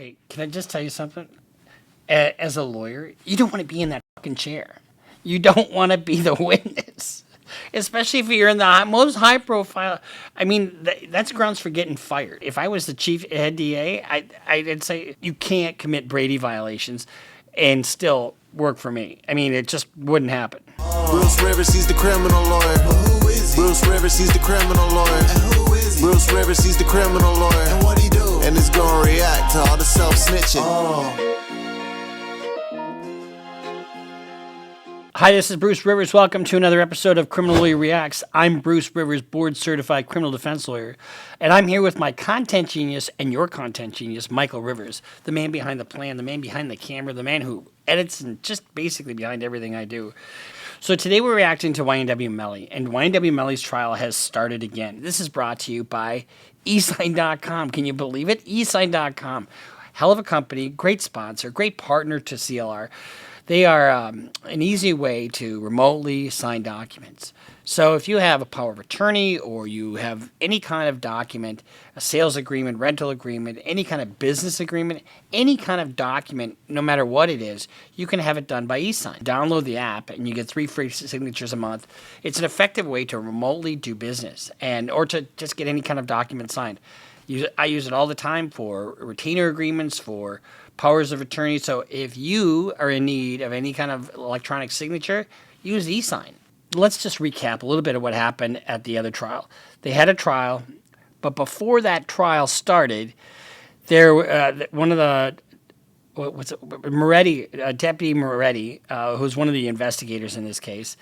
Okay, can I just tell you something? As a lawyer, you don't want to be in that fucking chair. You don't want to be the witness, especially if you're in the most high profile. I mean, that's grounds for getting fired. If I was the chief head DA, I'd say you can't commit Brady violations and still work for me. I mean, it just wouldn't happen. Bruce Rivers, he's the criminal lawyer. Who is he? Bruce Rivers, he's the criminal lawyer. And who is he? Bruce Rivers, he's the criminal lawyer. And what he do? And he's gonna react to all the self-snitching. Hi, this is Bruce Rivers. Welcome to another episode of Criminal Lawyer Reacts. I'm Bruce Rivers, board-certified criminal defense lawyer, and I'm here with my content genius and your content genius, Michael Rivers, the man behind the plan, the man behind the camera, the man who edits and just basically behind everything I do. So today we're reacting to YNW Melly, and YNW Melly's trial has started again. This is brought to you by eSign.com. Can you believe it? eSign.com. Hell of a company, great sponsor, great partner to CLR. They are an easy way to remotely sign documents. So if you have a power of attorney or you have any kind of document, a sales agreement, rental agreement, any kind of business agreement, any kind of document, no matter what it is, you can have it done by eSign. Download the app and you get 3 free signatures a month. It's an effective way to remotely do business or to just get any kind of document signed. I use it all the time for retainer agreements, for powers of attorney. So if you are in need of any kind of electronic signature, use eSign. Let's just recap a little bit of what happened at the other trial. They had a trial, but before that trial started, there one of the Deputy Moretti, who's one of the investigators in this case,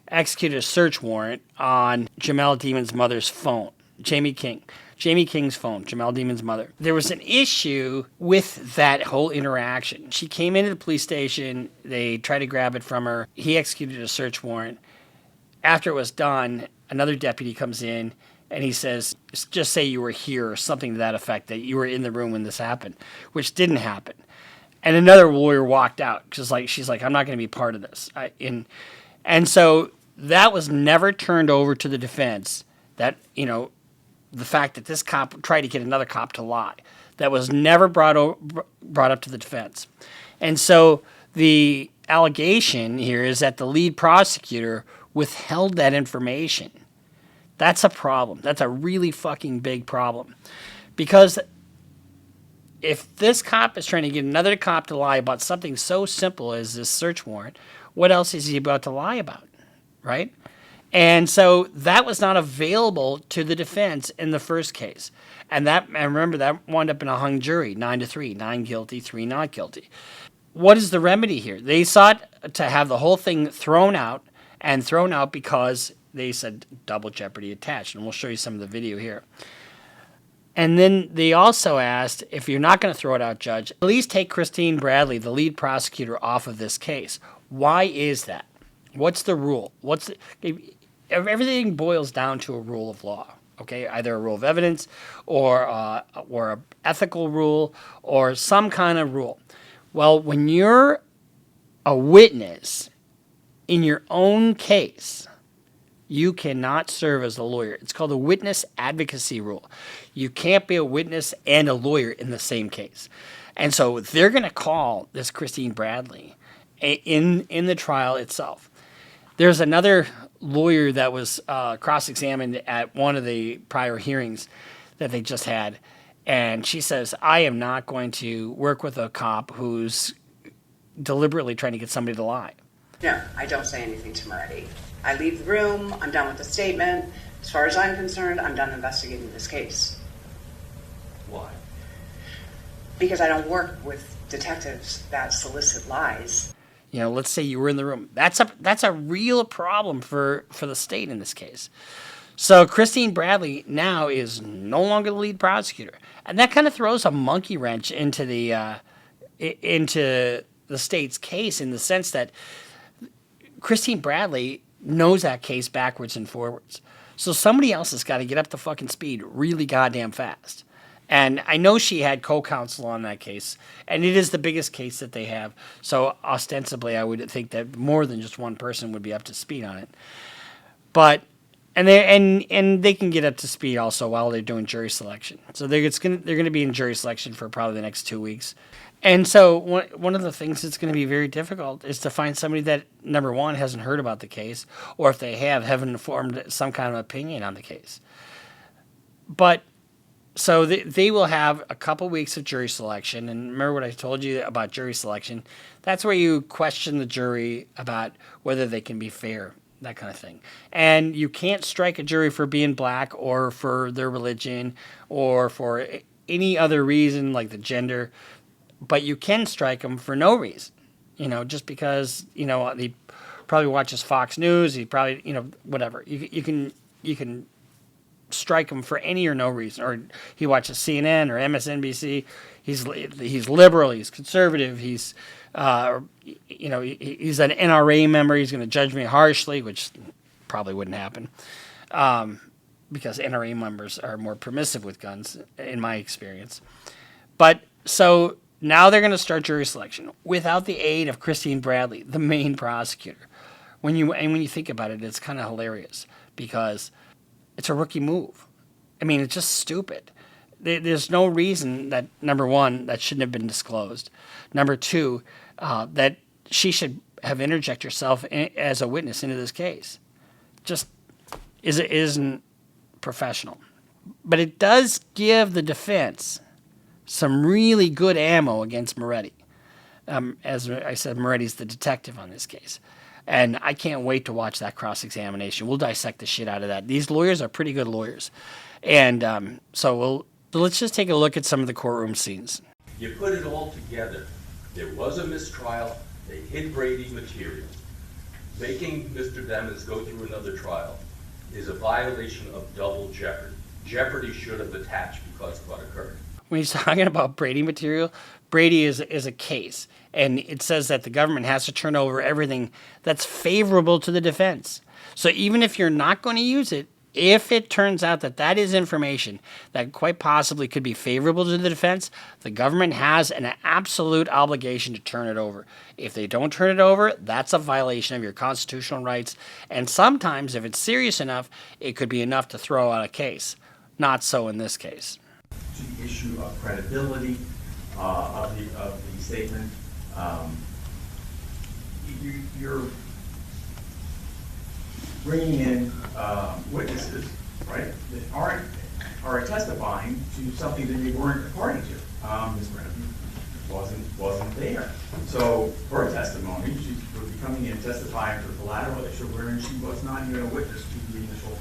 executed a search warrant on Jamel Demon's mother's phone, Jamie King's phone, Jamel Demon's mother. There was an issue with that whole interaction. She came into the police station. They tried to grab it from her. He executed a search warrant. After it was done, another deputy comes in and he says, just say you were here or something to that effect, that you were in the room when this happened, which didn't happen. And another lawyer walked out because she's like, I'm not going to be part of this. And so that was never turned over to the defense. That, the fact that this cop tried to get another cop to lie, that was never brought up to the defense. And so the allegation here is that the lead prosecutor withheld that information. That's a problem. That's a really fucking big problem. Because if this cop is trying to get another cop to lie about something so simple as this search warrant, what else is he about to lie about, right? And so that was not available to the defense in the first case. And remember, that wound up in a hung jury, 9-3, 9 guilty, 3 not guilty. What is the remedy here? They sought to have the whole thing thrown out because they said double jeopardy attached. And we'll show you some of the video here. And then they also asked, if you're not going to throw it out, Judge, at least take Christine Bradley, the lead prosecutor, off of this case. Why is that? What's the rule? Everything boils down to a rule of law, okay? Either a rule of evidence or an ethical rule or some kind of rule. Well, when you're a witness in your own case, you cannot serve as a lawyer. It's called the witness advocacy rule. You can't be a witness and a lawyer in the same case. And so they're going to call this Christine Bradley in the trial itself. There's another lawyer that was cross-examined at one of the prior hearings that they just had, and she says, I am not going to work with a cop who's deliberately trying to get somebody to lie. No, I don't say anything to Moretti. I leave the room, I'm done with the statement. As far as I'm concerned, I'm done investigating this case. Why? Because I don't work with detectives that solicit lies. Let's say you were in the room. That's a real problem for the state in this case. So Christine Bradley now is no longer the lead prosecutor, and that kind of throws a monkey wrench into the state's case in the sense that Christine Bradley knows that case backwards and forwards. So somebody else has got to get up to fucking speed really goddamn fast. And I know she had co-counsel on that case, and it is the biggest case that they have. So ostensibly, I would think that more than just one person would be up to speed on it. But And they can get up to speed also while they're doing jury selection. So they're gonna be in jury selection for probably the next 2 weeks. And so one of the things that's going to be very difficult is to find somebody that, number one, hasn't heard about the case, or if they haven't formed some kind of opinion on the case. But so they will have a couple weeks of jury selection. And remember what I told you about jury selection? That's where you question the jury about whether they can be fair, that kind of thing. And you can't strike a jury for being black or for their religion or for any other reason like the gender. But you can strike them for no reason, just because, he probably watches Fox News. He probably, whatever. You can strike him for any or no reason. Or he watches CNN or MSNBC. He's liberal. He's conservative. He's, he's an NRA member. He's going to judge me harshly, which probably wouldn't happen, because NRA members are more permissive with guns, in my experience. But so now they're going to start jury selection without the aid of Christine Bradley, the main prosecutor. When you think about it, it's kind of hilarious because it's a rookie move. I mean, it's just stupid. There's no reason that, number one, that shouldn't have been disclosed. Number two, that she should have interjected herself as a witness into this case. Just isn't professional. But it does give the defense some really good ammo against Moretti. As I said, Moretti's the detective on this case. And I can't wait to watch that cross-examination. We'll dissect the shit out of that. These lawyers are pretty good lawyers. And so let's just take a look at some of the courtroom scenes. You put it all together. There was a mistrial. They hid Brady material. Making Mr. Demons go through another trial is a violation of double jeopardy. Jeopardy should have attached because of what occurred. When he's talking about Brady material, Brady is a case, and it says that the government has to turn over everything that's favorable to the defense. So even if you're not going to use it, if it turns out that that is information that quite possibly could be favorable to the defense, the government has an absolute obligation to turn it over. If they don't turn it over, that's a violation of your constitutional rights, and sometimes, if it's serious enough, it could be enough to throw out a case. Not so in this case. The issue of credibility of the statement. You're bringing in witnesses, right, that are testifying to something that they weren't a party to. Ms. Brennan wasn't there. So her testimony, she would be coming in testifying for the collateral issue, wherein she was not even a witness to the initial.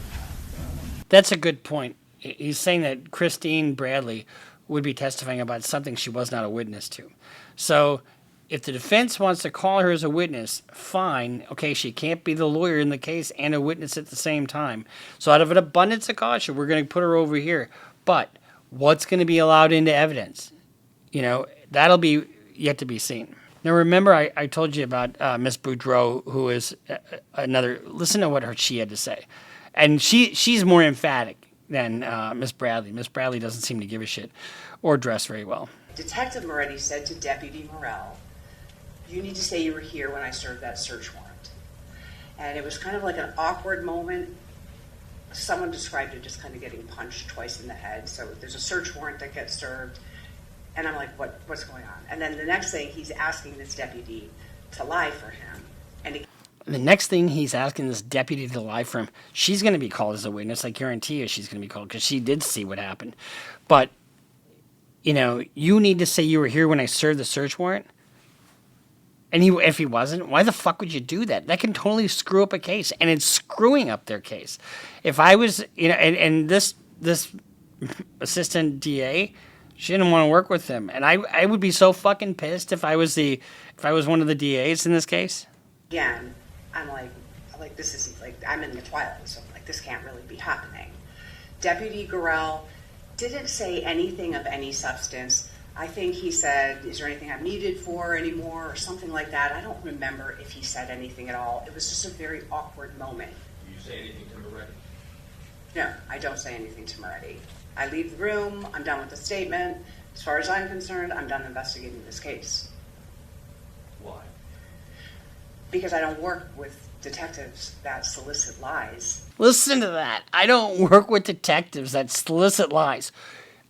That's a good point. He's saying that Christine Bradley would be testifying about something she was not a witness to. So if the defense wants to call her as a witness, fine. Okay, she can't be the lawyer in the case and a witness at the same time. So out of an abundance of caution, we're going to put her over here. But what's going to be allowed into evidence? That'll be yet to be seen. Now, remember, I told you about Miss Boudreau, who is another. Listen to what she had to say. And she's more emphatic than Miss Bradley. Miss Bradley doesn't seem to give a shit or dress very well. Detective Moretti said to Deputy Morell, "You need to say you were here when I served that search warrant." And it was kind of like an awkward moment. Someone described it just kind of getting punched twice in the head. So there's a search warrant that gets served, and I'm like, what's going on? And then the next thing, he's asking this deputy to lie for him. And the next thing he's asking this deputy to lie for him, she's going to be called as a witness. I guarantee you she's going to be called because she did see what happened. But, you need to say you were here when I served the search warrant. And if he wasn't, why the fuck would you do that? That can totally screw up a case, and it's screwing up their case. If I was, and this assistant DA, she didn't want to work with him, and I would be so fucking pissed if I was one of the DAs in this case. again, I'm like this is like, I'm in the twilight, so I'm like, this can't really be happening. Deputy Gorell didn't say anything of any substance. I think he said, is there anything I'm needed for anymore, or something like that. I don't remember if he said anything at all. It was just a very awkward moment. Do you say anything to Moretti? No, I don't say anything to Moretti. I leave the room, I'm done with the statement. As far as I'm concerned, I'm done investigating this case. Why? because I don't work with detectives that solicit lies. Listen to that. I don't work with detectives that solicit lies.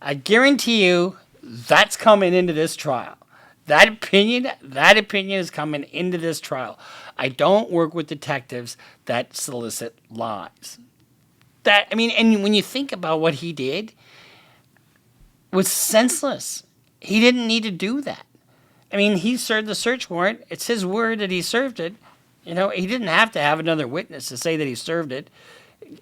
I guarantee you that's coming into this trial. That opinion is coming into this trial. I don't work with detectives that solicit lies. And when you think about what he did, it was senseless. He didn't need to do that. I mean, he served the search warrant. It's his word that he served it. He didn't have to have another witness to say that he served it.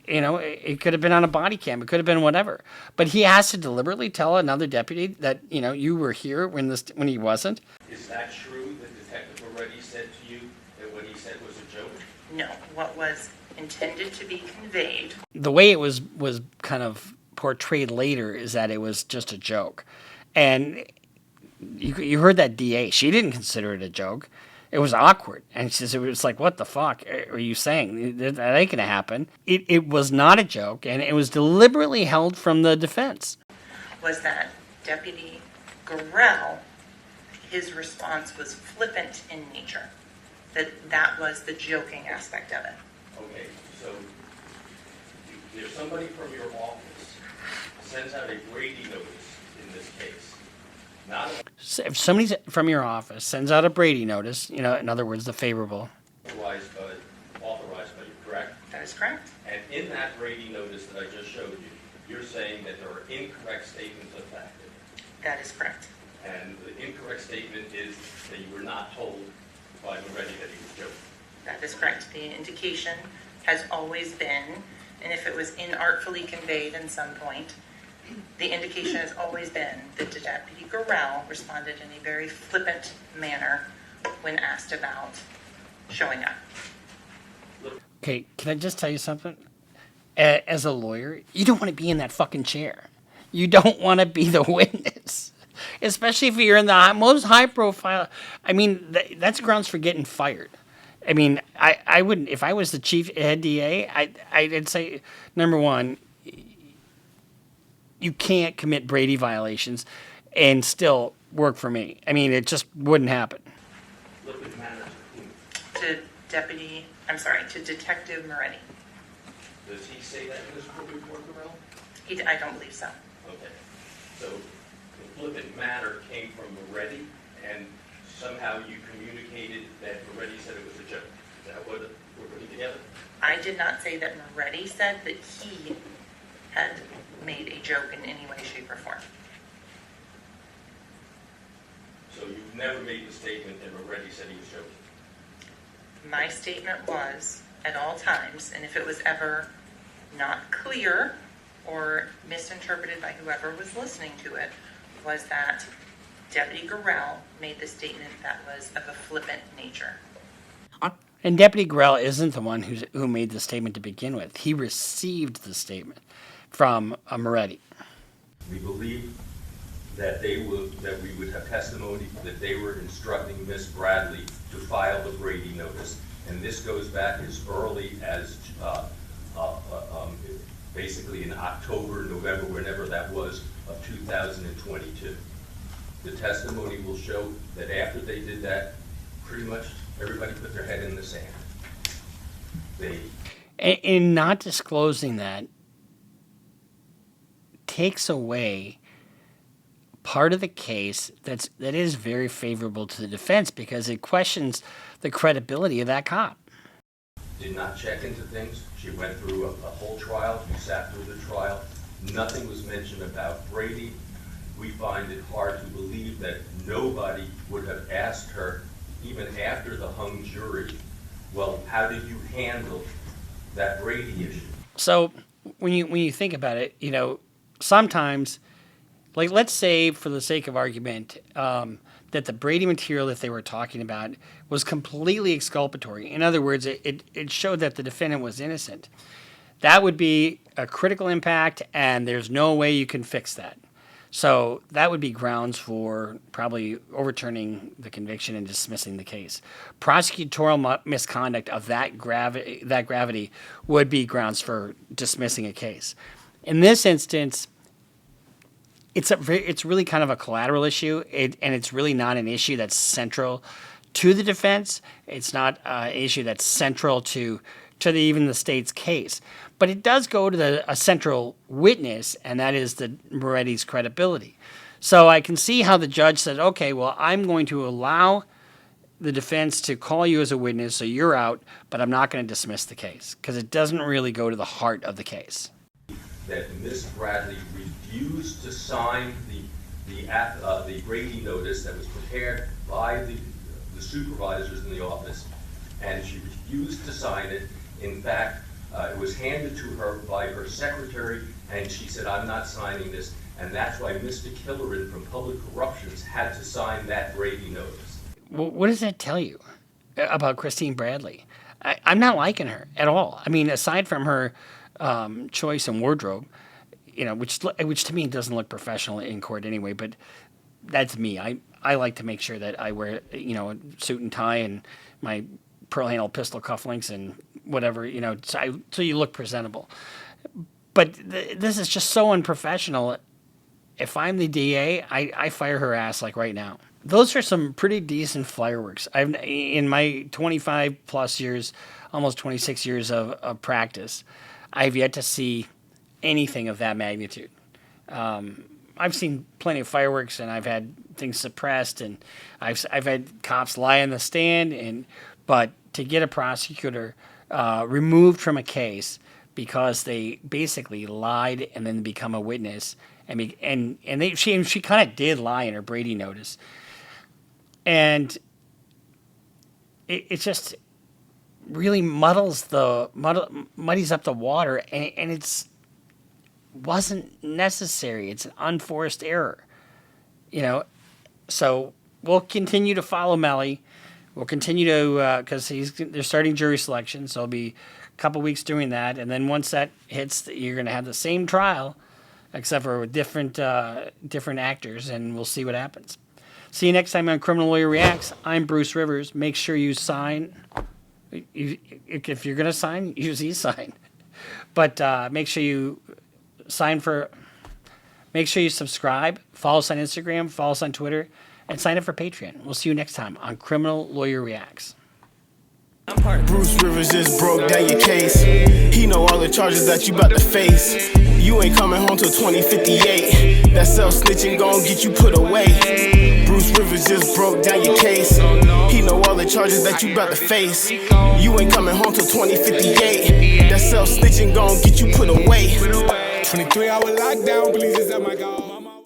It could have been on a body cam. It could have been whatever. But he has to deliberately tell another deputy that, you were here when he wasn't. Is that true that Detective already said to you that what he said was a joke? No, what was intended to be conveyed. The way it was kind of portrayed later is that it was just a joke. And you heard that DA. She didn't consider it a joke. It was awkward. And she says, it was like, what the fuck are you saying? That ain't going to happen. It was not a joke, and it was deliberately held from the defense. Was that Deputy Gorell, his response was flippant in nature. That was the joking aspect of it. Okay, so if somebody from your office sends out a Brady notice in this case, If somebody from your office sends out a Brady notice, in other words, the favorable. authorized by you, correct? That is correct. And in that Brady notice that I just showed you, you're saying that there are incorrect statements of fact. That is correct. And the incorrect statement is that you were not told by Moretti that he was joking. That is correct. The indication has always been, and if it was inartfully conveyed in some point, the indication has always been that Deputy Gorell responded in a very flippant manner when asked about showing up. Okay, can I just tell you something? As a lawyer, you don't want to be in that fucking chair. You don't want to be the witness. Especially if you're in the most high profile. I mean, that's grounds for getting fired. I mean, I wouldn't, if I was the chief head DA, I'd say, number one, you can't commit Brady violations and still work for me. I mean, it just wouldn't happen. To Detective Moretti. Does he say that in his court report, Gorell? I don't believe so. Okay. So the flippant matter came from Moretti, and somehow you communicated that Moretti said it was a joke. Is that what we're putting together? I did not say that Moretti said that he had made a joke in any way, shape, or form. So you've never made the statement that Moretti said he was joking? My statement was, at all times, and if it was ever not clear or misinterpreted by whoever was listening to it, was that Deputy Gorell made the statement that was of a flippant nature. And Deputy Gorell isn't the one who made the statement to begin with. He received the statement from Moretti. We believe that we would have testimony that they were instructing Miss Bradley to file the Brady notice, and this goes back as early as basically in October, November, whenever that was, of 2022. The testimony will show that after they did that, pretty much everybody put their head in the sand. In not disclosing that takes away part of the case that is very favorable to the defense, because it questions the credibility of that cop. Did not check into things. She went through a whole trial. You sat through the trial. Nothing was mentioned about Brady. We find it hard to believe that nobody would have asked her, even after the hung jury, well, how did you handle that Brady issue? So when you think about it, sometimes, like, let's say for the sake of argument, that the Brady material that they were talking about was completely exculpatory. In other words, it showed that the defendant was innocent. That would be a critical impact, and there's no way you can fix that. So that would be grounds for probably overturning the conviction and dismissing the case. Prosecutorial misconduct of that gravity would be grounds for dismissing a case. In this instance, it's really kind of a collateral issue, and it's really not an issue that's central to the defense. It's not an issue that's central to even the state's case. But it does go to a central witness, and that is the Moretti's credibility. So I can see how the judge said, okay, well, I'm going to allow the defense to call you as a witness, so you're out, but I'm not going to dismiss the case, because it doesn't really go to the heart of the case. That Ms. Bradley refused to sign the Brady notice that was prepared by the supervisors in the office, and she refused to sign it. In fact, it was handed to her by her secretary, and she said, I'm not signing this, and that's why Mr. Killeran from Public Corruptions had to sign that Brady notice. Well, what does that tell you about Christine Bradley? I'm not liking her at all. I mean, aside from her choice and wardrobe, which to me doesn't look professional in court anyway, but that's me. I like to make sure that I wear, a suit and tie and my pearl handle pistol cufflinks and whatever, so you look presentable. But this is just so unprofessional. If I'm the DA, I fire her ass like right now. Those are some pretty decent fireworks. In my 25 plus years, almost 26 years of practice, I've yet to see anything of that magnitude. I've seen plenty of fireworks, and I've had things suppressed, and I've had cops lie on the stand, but to get a prosecutor removed from a case because they basically lied and then become a witness, she kind of did lie in her Brady notice, and it just really muddies up the water, and it's wasn't necessary. It's an unforced error, So we'll continue to follow Melly. We'll continue to because they're starting jury selection, so it'll be a couple weeks doing that, and then once that hits, you're going to have the same trial, except for with different actors, and we'll see what happens. See you next time on Criminal Lawyer Reacts. I'm Bruce Rivers. Make sure you sign. If you're going to sign, use e-sign. But make sure you make sure you subscribe, follow us on Instagram, follow us on Twitter, and sign up for Patreon. We'll see you next time on Criminal Lawyer Reacts. Bruce Rivers just broke down your case. He know all the charges that you about to face. You ain't coming home till 2058. That self-snitching gon' get you put away. Bruce Rivers just broke down your case. He know all the charges that you about to face. You ain't coming home till 2058. That self-snitching gon' get you put away. 23-hour lockdown, please, is that my God.